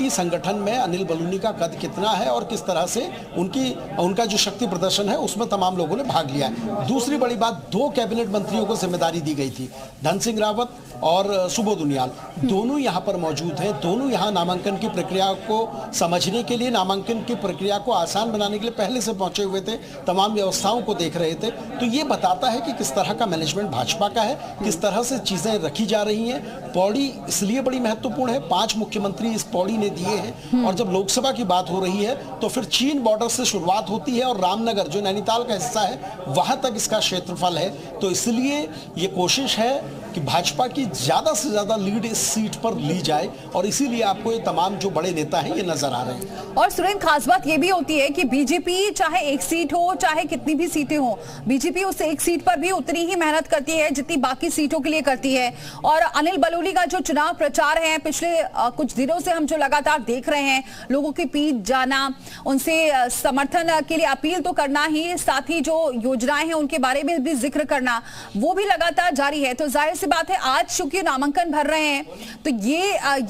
Party संगठन में अनिल बलूनी का कद कितना है और किस तरह से उनका जो शक्ति प्रदर्शन है उसमें तमाम लोगों ने भाग लिया है। दूसरी बड़ी बात, 2 कैबिनेट मंत्रियों को जिम्मेदारी दी गई थी, धन सिंह रावत और सुबोध उनियाल, दोनों यहाँ पर मौजूद हैं। दोनों यहाँ नामांकन की प्रक्रिया को समझने के लिए, नामांकन की प्रक्रिया को आसान बनाने के लिए पहले से पहुंचे हुए थे, तमाम व्यवस्थाओं को देख रहे थे। तो ये बताता है कि किस तरह का मैनेजमेंट भाजपा का है, किस तरह से चीजें रखी जा रही हैं। पौड़ी इसलिए बड़ी महत्वपूर्ण है, 5 मुख्यमंत्री इस पौड़ी ने दिए हैं, और जब लोकसभा की बात हो रही है तो फिर चीन बॉर्डर से शुरुआत होती है और रामनगर जो नैनीताल का हिस्सा है वहां तक इसका क्षेत्रफल है। तो इसलिए ये कोशिश है कि भाजपा की ज्यादा से ज्यादा लीड इस सीट पर ली जाए, और इसीलिए आपको ये तमाम जो बड़े नेता हैं ये नजर आ रहे हैं। और सुरेंद्र, खास बात ये भी होती है कि बीजेपी चाहे एक सीट हो चाहे कितनी भी सीटें हो, बीजेपी उस एक सीट पर भी उतनी ही मेहनत करती है जितनी बाकी सीटों के लिए करती है। और अनिल बलूनी का जो चुनाव प्रचार है पिछले कुछ दिनों से हम जो लगातार देख रहे हैं, लोगों की पीठ जाना, उनसे समर्थन के लिए अपील तो करना ही, साथ ही जो योजनाएं हैं उनके बारे में भी जिक्र करना, वो भी लगातार जारी है। तो जाहिर सी बात है, आज चूंकि नामांकन भर रहे हैं तो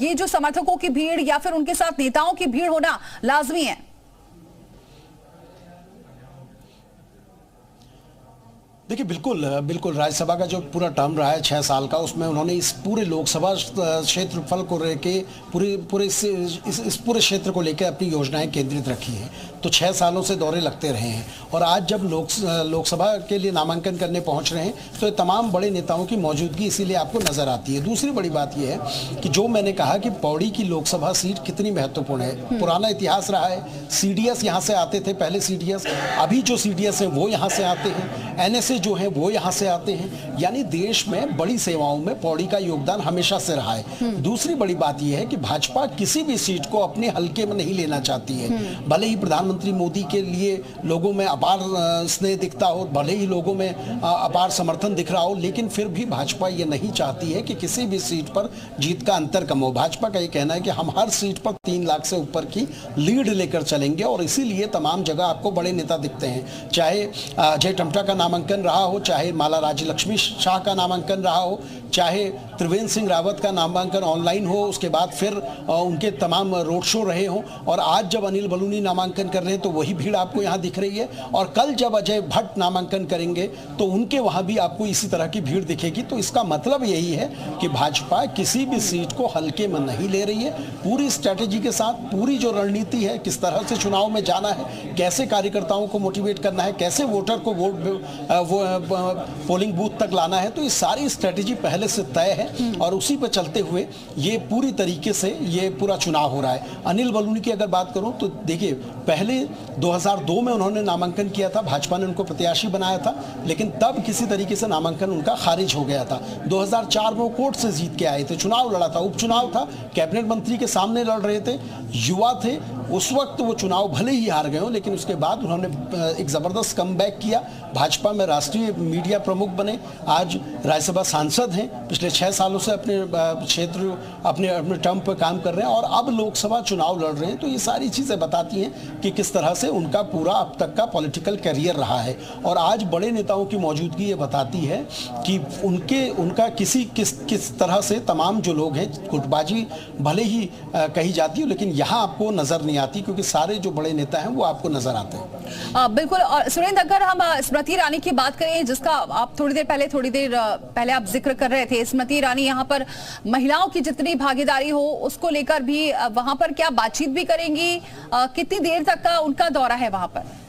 ये जो समर्थकों की भीड़ या फिर उनके साथ नेताओं की भीड़ होना लाजमी है। देखिए, बिल्कुल राज्यसभा का जो पूरा टर्म रहा है 6 साल का, उसमें उन्होंने इस पूरे लोकसभा क्षेत्रफल को लेके इस पूरे क्षेत्र को लेकर अपनी योजनाएं केंद्रित रखी हैं। तो 6 सालों से दौरे लगते रहे हैं, और आज जब लोकसभा के लिए नामांकन करने पहुंच रहे हैं तो ये तमाम बड़े नेताओं की मौजूदगी इसीलिए आपको नजर आती है। दूसरी बड़ी बात यह है कि जो मैंने कहा कि पौड़ी की लोकसभा सीट कितनी महत्वपूर्ण है, पुराना इतिहास रहा है। सीडीएस यहाँ से आते थे, पहले सीडीएस, अभी जो सीडीएस है वो यहाँ से आते हैं, एनएसए जो है वो यहाँ से आते हैं। यानी देश में बड़ी सेवाओं में पौड़ी का योगदान हमेशा से रहा है। दूसरी बड़ी बात यह है कि भाजपा किसी भी सीट को अपने हल्के में नहीं लेना चाहती है। भले ही प्रधानमंत्री मोदी के लिए लोगों में अपार स्नेह दिखता हो, भले ही लोगों में अपार समर्थन दिख रहा हो, लेकिन फिर भी भाजपा ये नहीं चाहती है कि किसी भी सीट पर जीत का अंतर कम हो। भाजपा का ये कहना है कि हम हर सीट पर 3 लाख से ऊपर की लीड लेकर चलेंगे, और इसीलिए तमाम जगह आपको बड़े नेता दिखते हैं। चाहे अजय टम्टा का नामांकन रहा हो, चाहे माला राज्य लक्ष्मी शाह का नामांकन रहा हो, चाहे त्रिवेंद्र सिंह रावत का नामांकन ऑनलाइन हो, उसके बाद फिर उनके तमाम रोड शो रहे हों, और आज जब अनिल बलूनी नामांकन कर रहे हैं तो वही भीड़ आपको यहाँ दिख रही है, और कल जब अजय भट्ट नामांकन करेंगे तो उनके वहाँ भी आपको इसी तरह की भीड़ दिखेगी। तो इसका मतलब यही है कि भाजपा किसी भी सीट को हल्के में नहीं ले रही है। पूरी स्ट्रैटेजी के साथ, पूरी जो रणनीति है, किस तरह से चुनाव में जाना है, कैसे कार्यकर्ताओं को मोटिवेट करना है, कैसे वोटर को पोलिंग बूथ तक लाना है, तो ये सारी स्ट्रैटेजी पहले से तय है, और उसी पर चलते हुए ये पूरी तरीके से ये पूरा चुनाव हो रहा है। अनिल बलूनी की अगर बात करूं तो देखिए, पहले 2002 में उन्होंने नामांकन किया था, भाजपा ने उनको प्रत्याशी बनाया था, लेकिन तब किसी तरीके से नामांकन उनका खारिज हो गया था। 2004 में वो कोर्ट से जीत के आए थे, चुनाव लड़ा था, उपचुनाव था, कैबिनेट मंत्री के सामने लड़ रहे थे, युवा थे उस वक्त। वो चुनाव भले ही हार गए हो, लेकिन उसके बाद उन्होंने एक जबरदस्त कमबैक किया, भाजपा में राष्ट्रीय मीडिया प्रमुख बने, आज राज्यसभा सांसद हैं, पिछले 6 सालों से अपने क्षेत्र अपने टर्म पर काम कर रहे हैं, और अब लोकसभा चुनाव लड़ रहे हैं। तो ये सारी चीज़ें बताती हैं कि किस तरह से उनका पूरा अब तक का पॉलिटिकल करियर रहा है। और आज बड़े नेताओं की मौजूदगी ये बताती है कि उनका किस तरह से तमाम जो लोग हैं, गुटबाजी भले ही कही जाती है, लेकिन यहाँ आपको नजर नहीं आती, क्योंकि सारे जो बड़े नेता हैं वो आपको नजर आते हैं। बिल्कुल। और सुरेंद्र, अगर हम स्मृति ईरानी की बात करें, जिसका आप थोड़ी देर पहले आप जिक्र कर रहे थे, स्मृति ईरानी यहाँ पर महिलाओं की जितनी भागीदारी हो उसको लेकर भी वहां पर क्या बातचीत भी करेंगी? कितनी देर तक का उनका दौरा है वहां पर?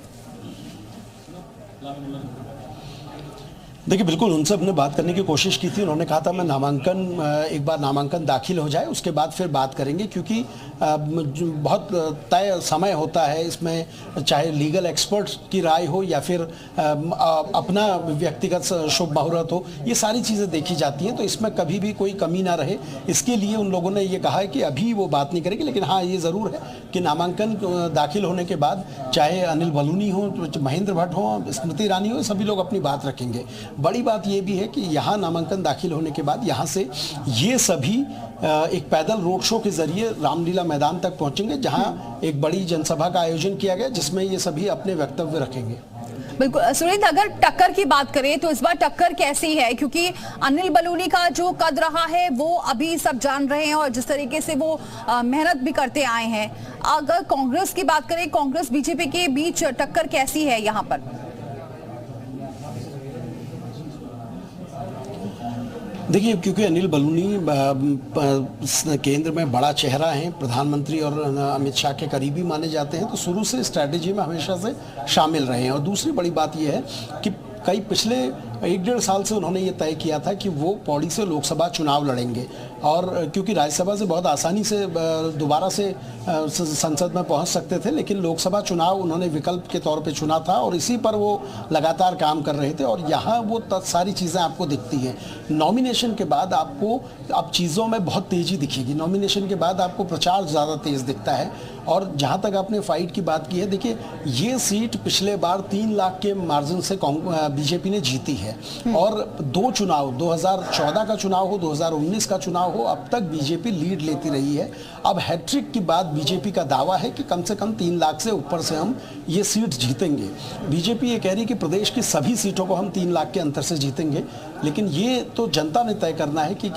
देखिए, बिल्कुल उनसे हमने बात करने की कोशिश की थी। उन्होंने कहा था मैं एक बार नामांकन दाखिल हो जाए उसके बाद फिर बात करेंगे, क्योंकि बहुत तय समय होता है इसमें, चाहे लीगल एक्सपर्ट की राय हो या फिर अपना व्यक्तिगत शुभ मुहूर्त हो, ये सारी चीज़ें देखी जाती हैं। तो इसमें कभी भी कोई कमी ना रहे, इसके लिए उन लोगों ने ये कहा है कि अभी वो बात नहीं करेंगे। लेकिन हाँ, ये ज़रूर है कि नामांकन दाखिल होने के बाद चाहे अनिल बलूनी हो, महेंद्र भट्ट हो, स्मृति ईरानी हो, सभी लोग अपनी बात रखेंगे। बड़ी बात यह भी है कि यहाँ नामांकन दाखिल होने के बाद यहाँ से ये सभी एक पैदल रोड शो के जरिए रामलीला मैदान तक पहुंचेंगे, जहां एक बड़ी जनसभा का आयोजन किया गया, जिसमें ये सभी अपने वक्तव्य रखेंगे। बिल्कुल सुरेंद्र, अगर टक्कर की बात करें तो इस बार टक्कर कैसी है, क्योंकि अनिल बलूनी का जो कद रहा है वो अभी सब जान रहे हैं और जिस तरीके से वो मेहनत भी करते आए हैं। अगर कांग्रेस की बात करें, कांग्रेस बीजेपी के बीच टक्कर कैसी है यहाँ पर? देखिए, क्योंकि अनिल बलूनी केंद्र में बड़ा चेहरा है, प्रधानमंत्री और अमित शाह के करीबी माने जाते हैं, तो शुरू से स्ट्रैटेजी में हमेशा से शामिल रहे हैं। और दूसरी बड़ी बात यह है कि कई पिछले 1-1.5 साल से उन्होंने ये तय किया था कि वो पौड़ी से लोकसभा चुनाव लड़ेंगे, और क्योंकि राज्यसभा से बहुत आसानी से दोबारा से संसद में पहुंच सकते थे, लेकिन लोकसभा चुनाव उन्होंने विकल्प के तौर पे चुना था और इसी पर वो लगातार काम कर रहे थे। और यहाँ वो सारी चीज़ें आपको दिखती हैं। नॉमिनेशन के बाद आपको अब चीज़ों में बहुत तेज़ी दिखेगी। नॉमिनेशन के बाद आपको प्रचार ज़्यादा तेज़ दिखता है। और जहाँ तक आपने फाइट की बात की है, देखिए ये सीट पिछले बार 3 लाख के मार्जिन से बीजेपी ने जीती है। और 2 चुनाव, 2014 का चुनाव हो, 2019 का चुनाव हो, अब तक बीजेपी लीड लेती रही है। अब हैट्रिक की बात बीजेपी का दावा है कि कम से कम 3 लाख से ऊपर से हम ये सीट जीतेंगे। बीजेपी ये कह रही है कि प्रदेश की सभी सीटों को हम 3 लाख के अंतर से जीतेंगे, लेकिन ये तो जनता ने तय करना है कि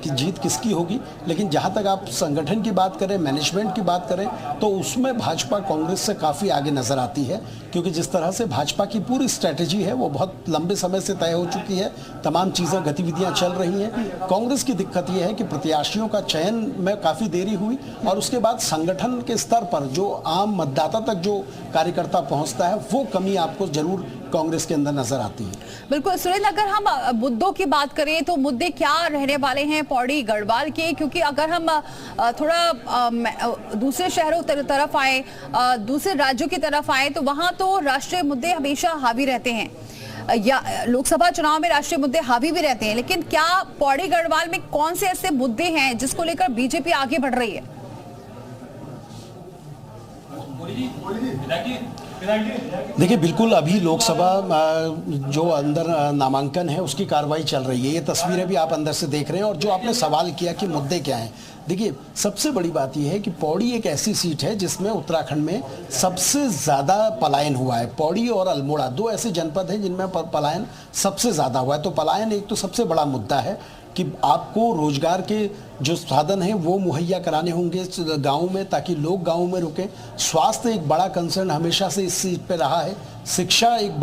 जीत किसकी होगी। लेकिन जहाँ तक आप संगठन की बात करें, मैनेजमेंट की बात करें, तो उसमें भाजपा कांग्रेस से काफ़ी आगे नजर आती है, क्योंकि जिस तरह से भाजपा की पूरी स्ट्रैटेजी है वो बहुत लंबे समय से तय हो चुकी है, तमाम चीज़ें गतिविधियां चल रही हैं। कांग्रेस की दिक्कत यह है कि प्रत्याशियों का चयन में काफ़ी देरी हुई, और उसके बाद संगठन के स्तर पर जो आम मतदाता तक जो कार्यकर्ता पहुंचता है, वो कमी आपको जरूर कांग्रेस के अंदर नजर आती है। बिल्कुल सुरेंद्र, अगर हम मुद्दों की बात करें तो मुद्दे क्या रहने वाले हैं पौड़ी गढ़वाल के? क्योंकि अगर हम थोड़ा दूसरे शहरों तरफ आए, दूसरे राज्यों की तरफ आए, तो वहां तो राष्ट्रीय मुद्दे हमेशा हावी रहते हैं, या लोकसभा चुनाव में राष्ट्रीय मुद्दे हावी भी रहते हैं। लेकिन क्या पौड़ी गढ़वाल में कौन से ऐसे मुद्दे हैं जिसको लेकर बीजेपी आगे बढ़ रही है? देखिए, बिल्कुल अभी लोकसभा जो अंदर नामांकन है उसकी कार्रवाई चल रही है। ये तस्वीरें भी आप अंदर से देख रहे हैं। और जो आपने सवाल किया कि मुद्दे क्या हैं, देखिए सबसे बड़ी बात यह है कि पौड़ी एक ऐसी सीट है जिसमें उत्तराखंड में सबसे ज़्यादा पलायन हुआ है। पौड़ी और अल्मोड़ा 2 ऐसे जनपद हैं जिनमें पलायन सबसे ज़्यादा हुआ है। तो पलायन एक तो सबसे बड़ा मुद्दा है कि आपको रोजगार के जो साधन हैं वो मुहैया कराने होंगे गाँव में, ताकि लोग गाँव में रुकें। स्वास्थ्य एक बड़ा कंसर्न हमेशा से इस सीट पे रहा है। शिक्षा एक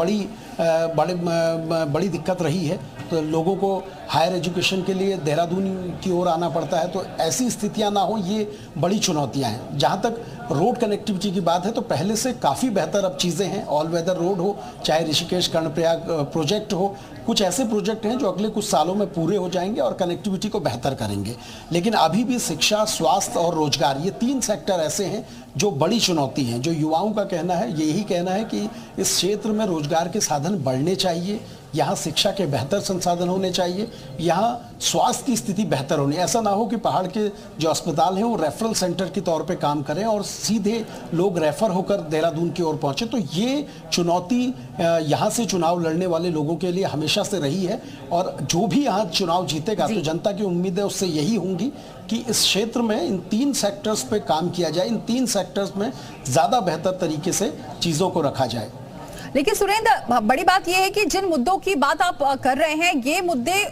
बड़ी दिक्कत रही है, तो लोगों को हायर एजुकेशन के लिए देहरादून की ओर आना पड़ता है। तो ऐसी स्थितियां ना हो, ये बड़ी चुनौतियां हैं। जहां तक रोड कनेक्टिविटी की बात है तो पहले से काफ़ी बेहतर अब चीज़ें हैं। ऑल वेदर रोड हो, चाहे ऋषिकेश कर्णप्रयाग प्रोजेक्ट हो, कुछ ऐसे प्रोजेक्ट हैं जो अगले कुछ सालों में पूरे हो जाएंगे और कनेक्टिविटी को बेहतर करेंगे। लेकिन अभी भी शिक्षा, स्वास्थ्य और रोजगार, ये 3 सेक्टर ऐसे हैं जो बड़ी चुनौती हैं। जो युवाओं का कहना है, यही कहना है कि इस क्षेत्र में रोजगार के साधन बढ़ने चाहिए, यहाँ शिक्षा के बेहतर संसाधन होने चाहिए, यहाँ स्वास्थ्य की स्थिति बेहतर होनी। ऐसा ना हो कि पहाड़ के जो अस्पताल हैं वो रेफरल सेंटर के तौर पे काम करें और सीधे लोग रेफर होकर देहरादून की ओर पहुंचे। तो ये चुनौती यहाँ से चुनाव लड़ने वाले लोगों के लिए हमेशा से रही है। और जो भी यहाँ चुनाव जीतेगा तो जनता की उम्मीदें उससे यही होंगी कि इस क्षेत्र में इन 3 सेक्टर्स पे काम किया जाए, इन 3 सेक्टर्स में ज़्यादा बेहतर तरीके से चीज़ों को रखा जाए। लेकिन सुरेंद्र, बड़ी बात यह है कि जिन मुद्दों की बात आप कर रहे हैं, ये मुद्दे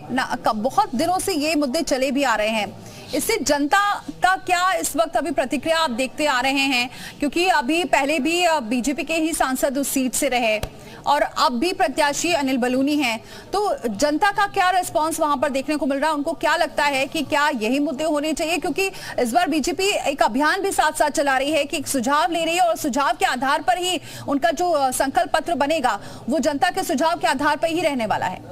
बहुत दिनों से ये मुद्दे चले भी आ रहे हैं। इससे जनता का क्या इस वक्त अभी प्रतिक्रिया आप देखते आ रहे हैं? क्योंकि अभी पहले भी बीजेपी के ही सांसद उस सीट से रहे और अब भी प्रत्याशी अनिल बलूनी हैं, तो जनता का क्या रिस्पांस वहां पर देखने को मिल रहा है? उनको क्या लगता है कि क्या यही मुद्दे होने चाहिए? क्योंकि इस बार बीजेपी एक अभियान भी साथ साथ चला रही है कि एक सुझाव ले रही है और सुझाव के आधार पर ही उनका जो संकल्प पत्र बनेगा वो जनता के सुझाव के आधार पर ही रहने वाला है।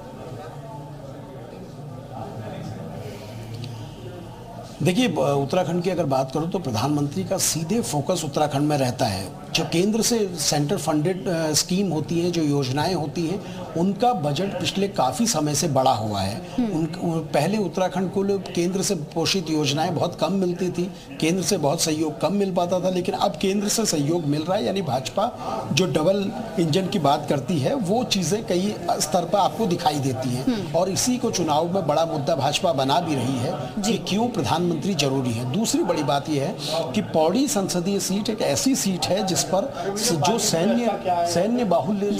देखिए, उत्तराखंड की अगर बात करूं तो प्रधानमंत्री का सीधे फोकस उत्तराखंड में रहता है। जो केंद्र से सेंटर फंडेड स्कीम होती है, जो योजनाएं होती हैं, उनका बजट पिछले काफी समय से बढ़ा हुआ है। पहले उत्तराखंड को केंद्र से पोषित योजनाएं बहुत कम मिलती थी, केंद्र से बहुत सहयोग कम मिल पाता था, लेकिन अब केंद्र से सहयोग मिल रहा है। यानी भाजपा जो डबल इंजन की बात करती है वो चीजें कई स्तर पर आपको दिखाई देती हैं, और इसी को चुनाव में बड़ा मुद्दा भाजपा बना भी रही है कि क्यों प्रधानमंत्री जरूरी है। दूसरी बड़ी बात यह है कि पौड़ी संसदीय सीट एक ऐसी सीट है जिस पर जो सैन्य बाहुल्य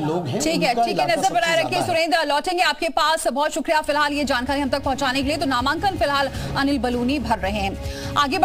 लोग हैं। ठीक है, नजर बनाए रखिए। सुरेंद्र, लौटेंगे आपके पास। बहुत शुक्रिया फिलहाल ये जानकारी हम तक पहुंचाने के लिए। तो नामांकन फिलहाल अनिल बलूनी भर रहे हैं। आगे